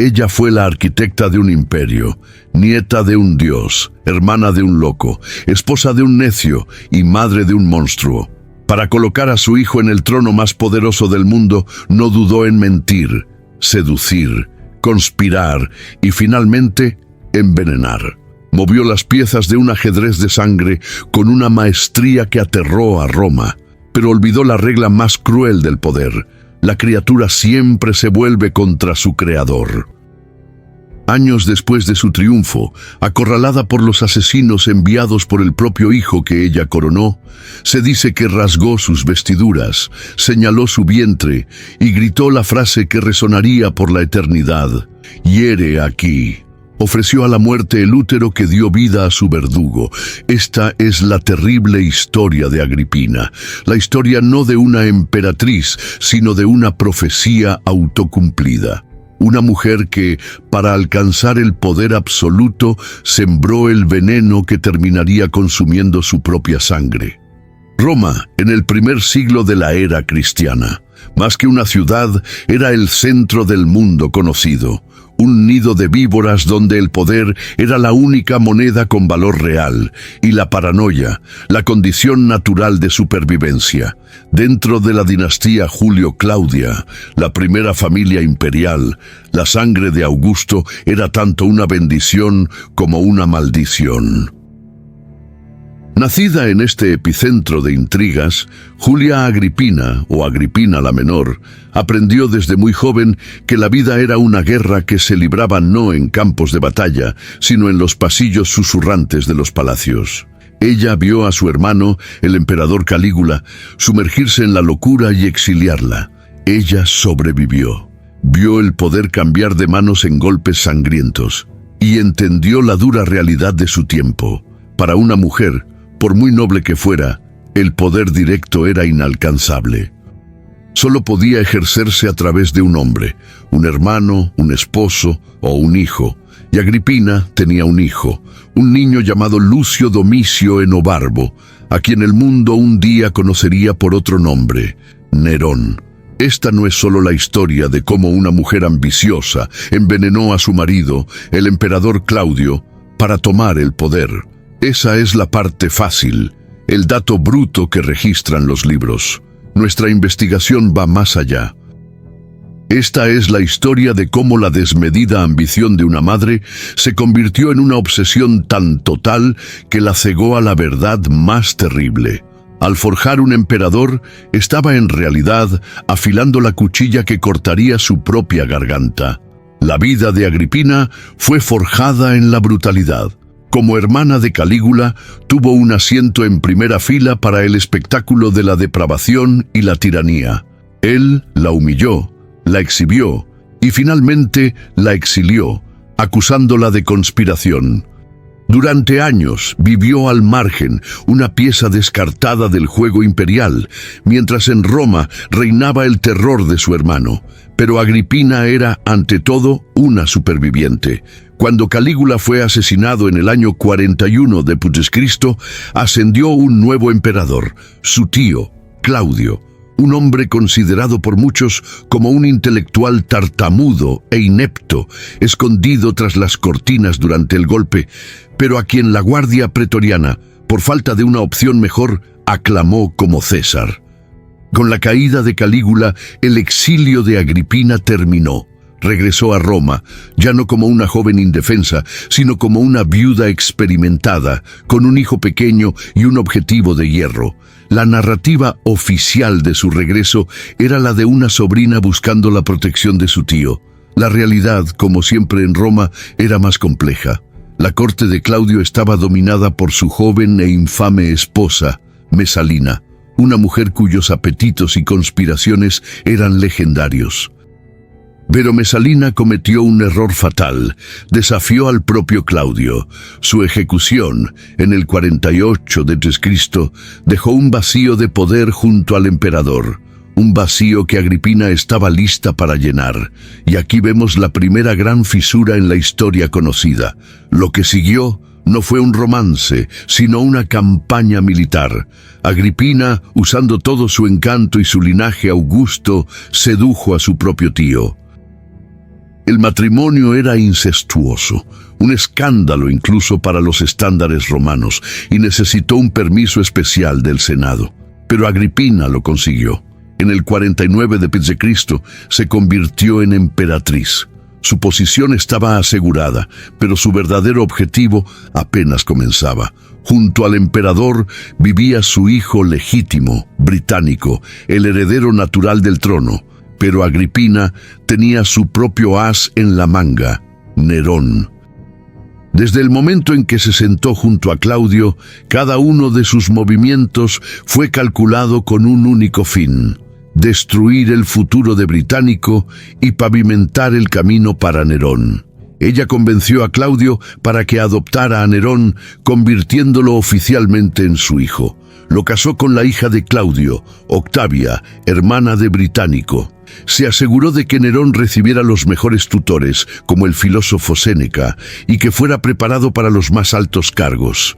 Ella fue la arquitecta de un imperio, nieta de un dios, hermana de un loco, esposa de un necio y madre de un monstruo. Para colocar a su hijo en el trono más poderoso del mundo, no dudó en mentir, seducir, conspirar y finalmente envenenar. Movió las piezas de un ajedrez de sangre con una maestría que aterró a Roma, pero olvidó la regla más cruel del poder: la criatura siempre se vuelve contra su creador. Años después de su triunfo, acorralada por los asesinos enviados por el propio hijo que ella coronó, se dice que rasgó sus vestiduras, señaló su vientre y gritó la frase que resonaría por la eternidad: «Hiere aquí». Ofreció a la muerte el útero que dio vida a su verdugo. Esta es la terrible historia de Agripina, la historia no de una emperatriz, sino de una profecía autocumplida. Una mujer que, para alcanzar el poder absoluto, sembró el veneno que terminaría consumiendo su propia sangre. Roma, en el primer siglo de la era cristiana, más que una ciudad, era el centro del mundo conocido, un nido de víboras donde el poder era la única moneda con valor real y la paranoia, la condición natural de supervivencia. Dentro de la dinastía Julio-Claudia, la primera familia imperial, la sangre de Augusto era tanto una bendición como una maldición. Nacida en este epicentro de intrigas, Julia Agripina, o Agripina la Menor, aprendió desde muy joven que la vida era una guerra que se libraba no en campos de batalla, sino en los pasillos susurrantes de los palacios. Ella vio a su hermano, el emperador Calígula, sumergirse en la locura y exiliarla. Ella sobrevivió. Vio el poder cambiar de manos en golpes sangrientos y entendió la dura realidad de su tiempo. Para una mujer, por muy noble que fuera, el poder directo era inalcanzable. Solo podía ejercerse a través de un hombre, un hermano, un esposo o un hijo. Y Agripina tenía un hijo, un niño llamado Lucio Domicio Enobarbo, a quien el mundo un día conocería por otro nombre: Nerón. Esta no es solo la historia de cómo una mujer ambiciosa envenenó a su marido, el emperador Claudio, para tomar el poder. Esa es la parte fácil, el dato bruto que registran los libros. Nuestra investigación va más allá. Esta es la historia de cómo la desmedida ambición de una madre se convirtió en una obsesión tan total que la cegó a la verdad más terrible. Al forjar un emperador, estaba en realidad afilando la cuchilla que cortaría su propia garganta. La vida de Agripina fue forjada en la brutalidad. Como hermana de Calígula, tuvo un asiento en primera fila para el espectáculo de la depravación y la tiranía. Él la humilló, la exhibió y finalmente la exilió, acusándola de conspiración. Durante años vivió al margen, una pieza descartada del juego imperial, mientras en Roma reinaba el terror de su hermano. Pero Agripina era, ante todo, una superviviente. Cuando Calígula fue asesinado en el año 41 d.C., ascendió un nuevo emperador, su tío, Claudio, un hombre considerado por muchos como un intelectual tartamudo e inepto, escondido tras las cortinas durante el golpe, pero a quien la Guardia Pretoriana, por falta de una opción mejor, aclamó como César. Con la caída de Calígula, el exilio de Agripina terminó. Regresó a Roma, ya no como una joven indefensa, sino como una viuda experimentada, con un hijo pequeño y un objetivo de hierro. La narrativa oficial de su regreso era la de una sobrina buscando la protección de su tío. La realidad, como siempre en Roma, era más compleja. La corte de Claudio estaba dominada por su joven e infame esposa, Mesalina, una mujer cuyos apetitos y conspiraciones eran legendarios. Pero Mesalina cometió un error fatal, desafió al propio Claudio. Su ejecución, en el 48 d.C., dejó un vacío de poder junto al emperador, un vacío que Agripina estaba lista para llenar. Y aquí vemos la primera gran fisura en la historia conocida. Lo que siguió no fue un romance, sino una campaña militar. Agripina, usando todo su encanto y su linaje augusto, sedujo a su propio tío. El matrimonio era incestuoso, un escándalo incluso para los estándares romanos, y necesitó un permiso especial del Senado. Pero Agripina lo consiguió. En el 49 de Cristo se convirtió en emperatriz. Su posición estaba asegurada, pero su verdadero objetivo apenas comenzaba. Junto al emperador vivía su hijo legítimo, británico, el heredero natural del trono. Pero Agripina tenía su propio as en la manga, Nerón. Desde el momento en que se sentó junto a Claudio, cada uno de sus movimientos fue calculado con un único fin: destruir el futuro de Británico y pavimentar el camino para Nerón. Ella convenció a Claudio para que adoptara a Nerón, convirtiéndolo oficialmente en su hijo. Lo casó con la hija de Claudio, Octavia, hermana de Británico. Se aseguró de que Nerón recibiera los mejores tutores, como el filósofo Séneca, y que fuera preparado para los más altos cargos.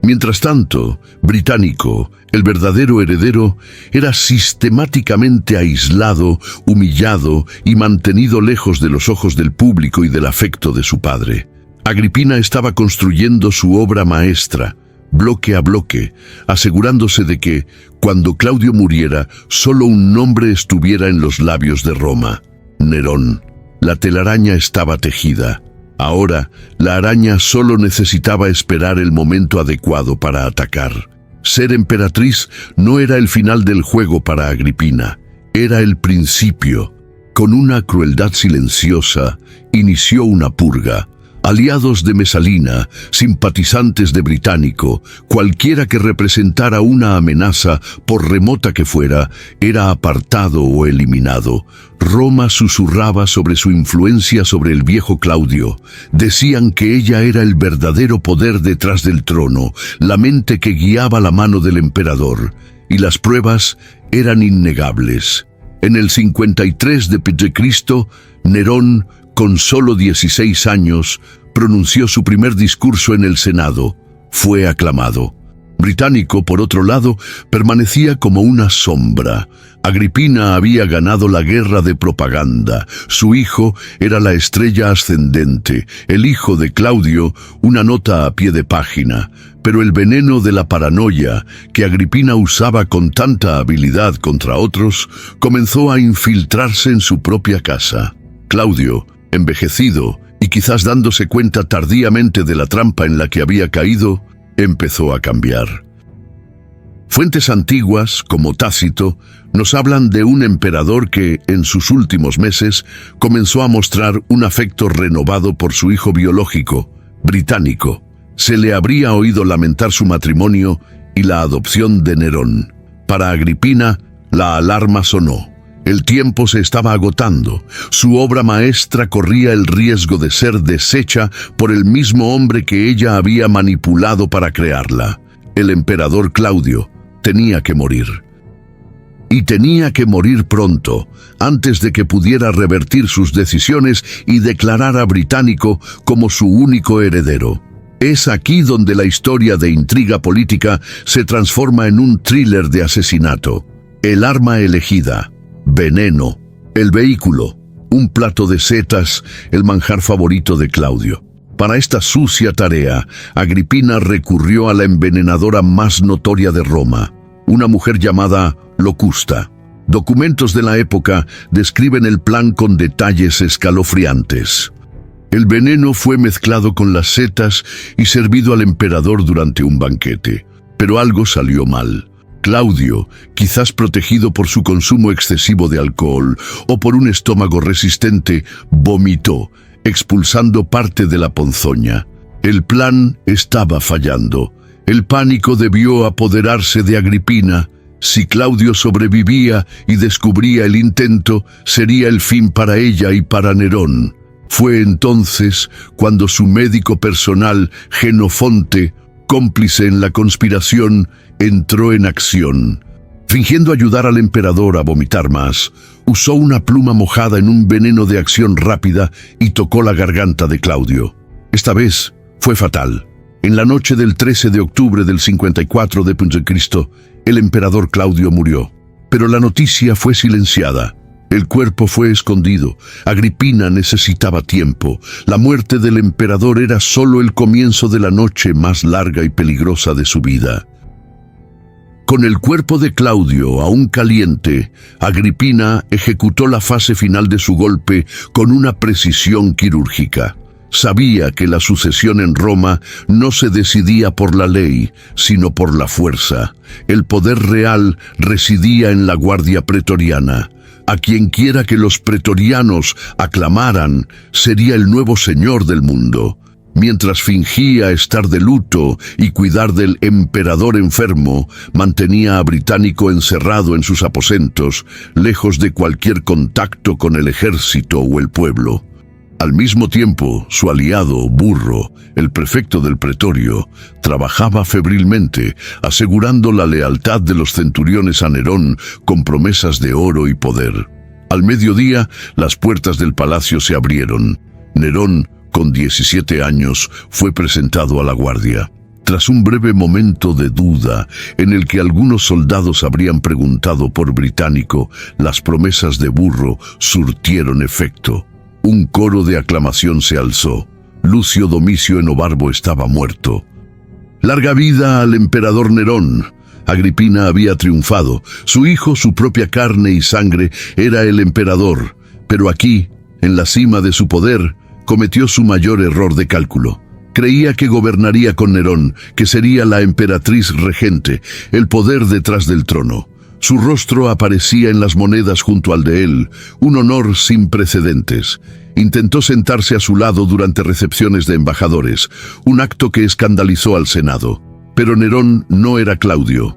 Mientras tanto, Británico, el verdadero heredero, era sistemáticamente aislado, humillado y mantenido lejos de los ojos del público y del afecto de su padre. Agripina estaba construyendo su obra maestra, bloque a bloque, asegurándose de que, cuando Claudio muriera, solo un nombre estuviera en los labios de Roma: Nerón. La telaraña estaba tejida. Ahora, la araña solo necesitaba esperar el momento adecuado para atacar. Ser emperatriz no era el final del juego para Agripina, era el principio. Con una crueldad silenciosa, inició una purga. Aliados de Mesalina, simpatizantes de Británico, cualquiera que representara una amenaza, por remota que fuera, era apartado o eliminado. Roma susurraba sobre su influencia sobre el viejo Claudio. Decían que ella era el verdadero poder detrás del trono, la mente que guiaba la mano del emperador. Y las pruebas eran innegables. En el 53 de Cristo, Nerón, con solo 16 años, pronunció su primer discurso en el Senado. Fue aclamado. Británico, por otro lado, permanecía como una sombra. Agripina había ganado la guerra de propaganda. Su hijo era la estrella ascendente, el hijo de Claudio, una nota a pie de página. Pero el veneno de la paranoia, que Agripina usaba con tanta habilidad contra otros, comenzó a infiltrarse en su propia casa. Claudio, envejecido y quizás dándose cuenta tardíamente de la trampa en la que había caído, empezó a cambiar. Fuentes antiguas, como Tácito, nos hablan de un emperador que, en sus últimos meses, comenzó a mostrar un afecto renovado por su hijo biológico, Británico. Se le habría oído lamentar su matrimonio y la adopción de Nerón. Para Agripina, la alarma sonó. El tiempo se estaba agotando. Su obra maestra corría el riesgo de ser deshecha por el mismo hombre que ella había manipulado para crearla. El emperador Claudio tenía que morir. Y tenía que morir pronto, antes de que pudiera revertir sus decisiones y declarar a Británico como su único heredero. Es aquí donde la historia de intriga política se transforma en un thriller de asesinato. El arma elegida. Veneno, el vehículo, un plato de setas, el manjar favorito de Claudio. Para esta sucia tarea, Agripina recurrió a la envenenadora más notoria de Roma, una mujer llamada Locusta. Documentos de la época describen el plan con detalles escalofriantes. El veneno fue mezclado con las setas y servido al emperador durante un banquete, pero algo salió mal. Claudio, quizás protegido por su consumo excesivo de alcohol o por un estómago resistente, vomitó, expulsando parte de la ponzoña. El plan estaba fallando. El pánico debió apoderarse de Agripina. Si Claudio sobrevivía y descubría el intento, sería el fin para ella y para Nerón. Fue entonces cuando su médico personal, Genofonte, cómplice en la conspiración, entró en acción. Fingiendo ayudar al emperador a vomitar más, usó una pluma mojada en un veneno de acción rápida y tocó la garganta de Claudio. Esta vez fue fatal. En la noche del 13 de octubre del 54 de Cristo, el emperador Claudio murió. Pero la noticia fue silenciada. El cuerpo fue escondido. Agripina necesitaba tiempo. La muerte del emperador era solo el comienzo de la noche más larga y peligrosa de su vida. Con el cuerpo de Claudio aún caliente, Agripina ejecutó la fase final de su golpe con una precisión quirúrgica. Sabía que la sucesión en Roma no se decidía por la ley, sino por la fuerza. El poder real residía en la guardia pretoriana. A quien quiera que los pretorianos aclamaran, sería el nuevo señor del mundo. Mientras fingía estar de luto y cuidar del emperador enfermo, mantenía a Británico encerrado en sus aposentos, lejos de cualquier contacto con el ejército o el pueblo. Al mismo tiempo, su aliado, Burro, el prefecto del pretorio, trabajaba febrilmente, asegurando la lealtad de los centuriones a Nerón con promesas de oro y poder. Al mediodía, las puertas del palacio se abrieron. Nerón, con 17 años, fue presentado a la guardia. Tras un breve momento de duda, en el que algunos soldados habrían preguntado por Británico, las promesas de Burro surtieron efecto. Un coro de aclamación se alzó. Lucio Domicio Enobarbo estaba muerto. ¡Larga vida al emperador Nerón! Agripina había triunfado. Su hijo, su propia carne y sangre, era el emperador. Pero aquí, en la cima de su poder, cometió su mayor error de cálculo. Creía que gobernaría con Nerón, que sería la emperatriz regente, el poder detrás del trono. Su rostro aparecía en las monedas junto al de él, un honor sin precedentes. Intentó sentarse a su lado durante recepciones de embajadores, un acto que escandalizó al Senado. Pero Nerón no era Claudio.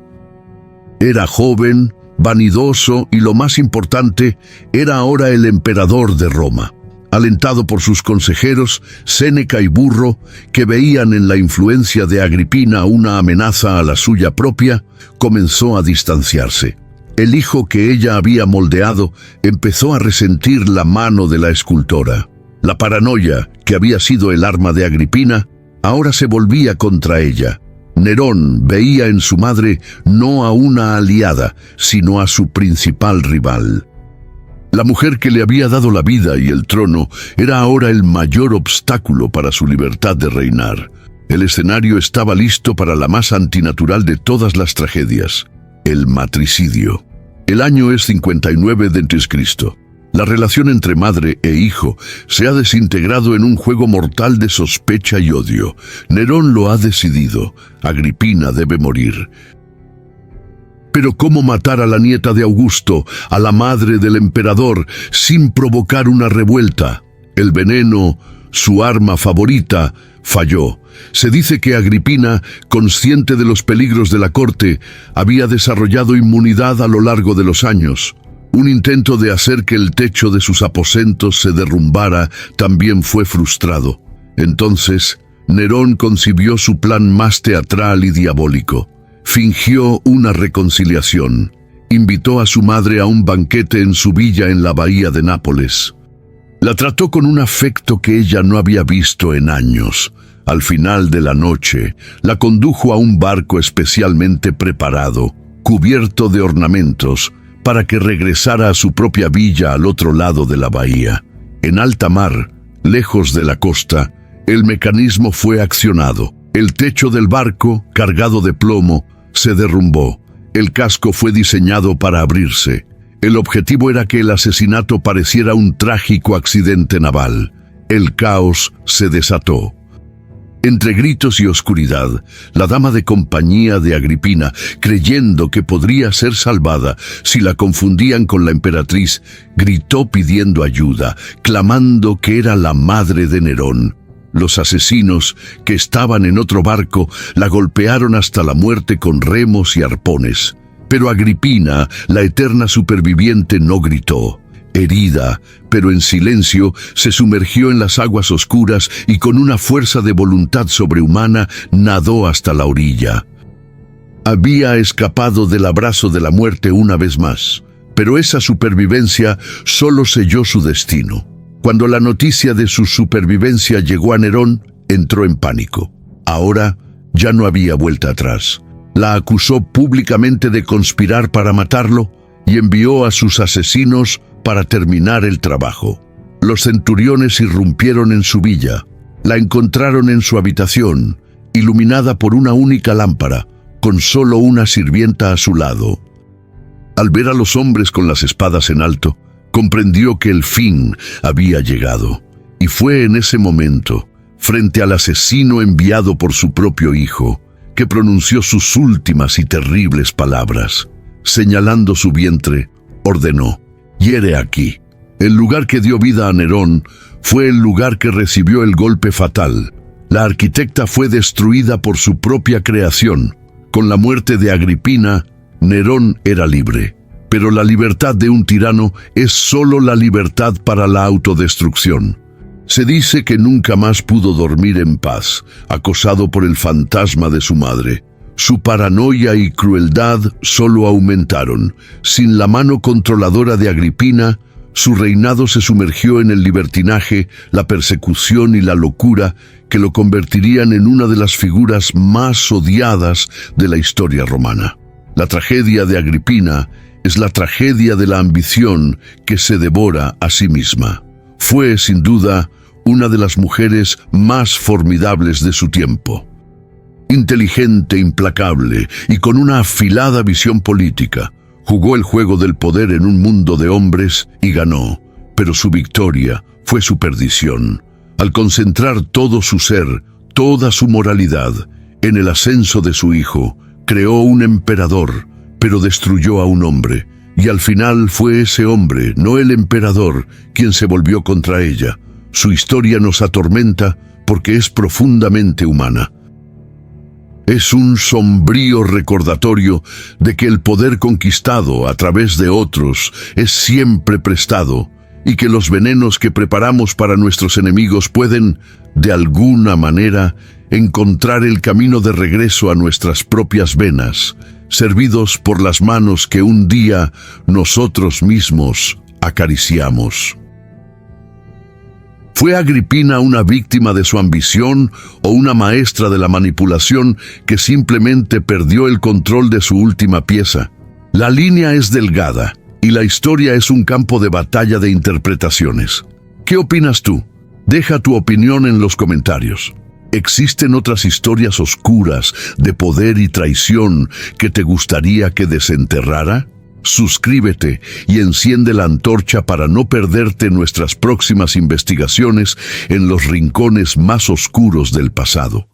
Era joven, vanidoso y, lo más importante, era ahora el emperador de Roma. Alentado por sus consejeros, Séneca y Burro, que veían en la influencia de Agripina una amenaza a la suya propia, comenzó a distanciarse. El hijo que ella había moldeado empezó a resentir la mano de la escultora. La paranoia, que había sido el arma de Agripina, ahora se volvía contra ella. Nerón veía en su madre no a una aliada, sino a su principal rival. La mujer que le había dado la vida y el trono era ahora el mayor obstáculo para su libertad de reinar. El escenario estaba listo para la más antinatural de todas las tragedias, el matricidio. El año es 59 d.C. La relación entre madre e hijo se ha desintegrado en un juego mortal de sospecha y odio. Nerón lo ha decidido. Agripina debe morir. Pero ¿cómo matar a la nieta de Augusto, a la madre del emperador, sin provocar una revuelta? El veneno, su arma favorita, falló. Se dice que Agripina, consciente de los peligros de la corte, había desarrollado inmunidad a lo largo de los años. Un intento de hacer que el techo de sus aposentos se derrumbara también fue frustrado. Entonces, Nerón concibió su plan más teatral y diabólico. Fingió una reconciliación. Invitó a su madre a un banquete en su villa en la bahía de Nápoles. La trató con un afecto que ella no había visto en años. Al final de la noche, la condujo a un barco especialmente preparado, cubierto de ornamentos, para que regresara a su propia villa al otro lado de la bahía. En alta mar, lejos de la costa, el mecanismo fue accionado. El techo del barco, cargado de plomo, se derrumbó. El casco fue diseñado para abrirse. El objetivo era que el asesinato pareciera un trágico accidente naval. El caos se desató. Entre gritos y oscuridad, la dama de compañía de Agripina, creyendo que podría ser salvada si la confundían con la emperatriz, gritó pidiendo ayuda, clamando que era la madre de Nerón. Los asesinos, que estaban en otro barco, la golpearon hasta la muerte con remos y arpones. Pero Agripina, la eterna superviviente, no gritó. Herida, pero en silencio, se sumergió en las aguas oscuras y con una fuerza de voluntad sobrehumana nadó hasta la orilla. Había escapado del abrazo de la muerte una vez más, pero esa supervivencia solo selló su destino. Cuando la noticia de su supervivencia llegó a Nerón, entró en pánico. Ahora ya no había vuelta atrás. La acusó públicamente de conspirar para matarlo y envió a sus asesinos para terminar el trabajo. Los centuriones irrumpieron en su villa. La encontraron en su habitación, iluminada por una única lámpara, con solo una sirvienta a su lado. Al ver a los hombres con las espadas en alto, comprendió que el fin había llegado. Y fue en ese momento, frente al asesino enviado por su propio hijo, que pronunció sus últimas y terribles palabras. Señalando su vientre, ordenó: «Hiere aquí». El lugar que dio vida a Nerón fue el lugar que recibió el golpe fatal. La arquitecta fue destruida por su propia creación. Con la muerte de Agripina, Nerón era libre. Pero la libertad de un tirano es solo la libertad para la autodestrucción. Se dice que nunca más pudo dormir en paz, acosado por el fantasma de su madre. Su paranoia y crueldad solo aumentaron. Sin la mano controladora de Agripina, su reinado se sumergió en el libertinaje, la persecución y la locura que lo convertirían en una de las figuras más odiadas de la historia romana. La tragedia de Agripina es la tragedia de la ambición que se devora a sí misma. Fue, sin duda, una de las mujeres más formidables de su tiempo. Inteligente, implacable y con una afilada visión política, jugó el juego del poder en un mundo de hombres y ganó, pero su victoria fue su perdición. Al concentrar todo su ser, toda su moralidad, en el ascenso de su hijo, creó un emperador, pero destruyó a un hombre, y al final fue ese hombre, no el emperador, quien se volvió contra ella. Su historia nos atormenta porque es profundamente humana. Es un sombrío recordatorio de que el poder conquistado a través de otros es siempre prestado y que los venenos que preparamos para nuestros enemigos pueden, de alguna manera, encontrar el camino de regreso a nuestras propias venas, servidos por las manos que un día nosotros mismos acariciamos. ¿Fue Agripina una víctima de su ambición o una maestra de la manipulación que simplemente perdió el control de su última pieza? La línea es delgada y la historia es un campo de batalla de interpretaciones. ¿Qué opinas tú? Deja tu opinión en los comentarios. ¿Existen otras historias oscuras de poder y traición que te gustaría que desenterrara? Suscríbete y enciende la antorcha para no perderte nuestras próximas investigaciones en los rincones más oscuros del pasado.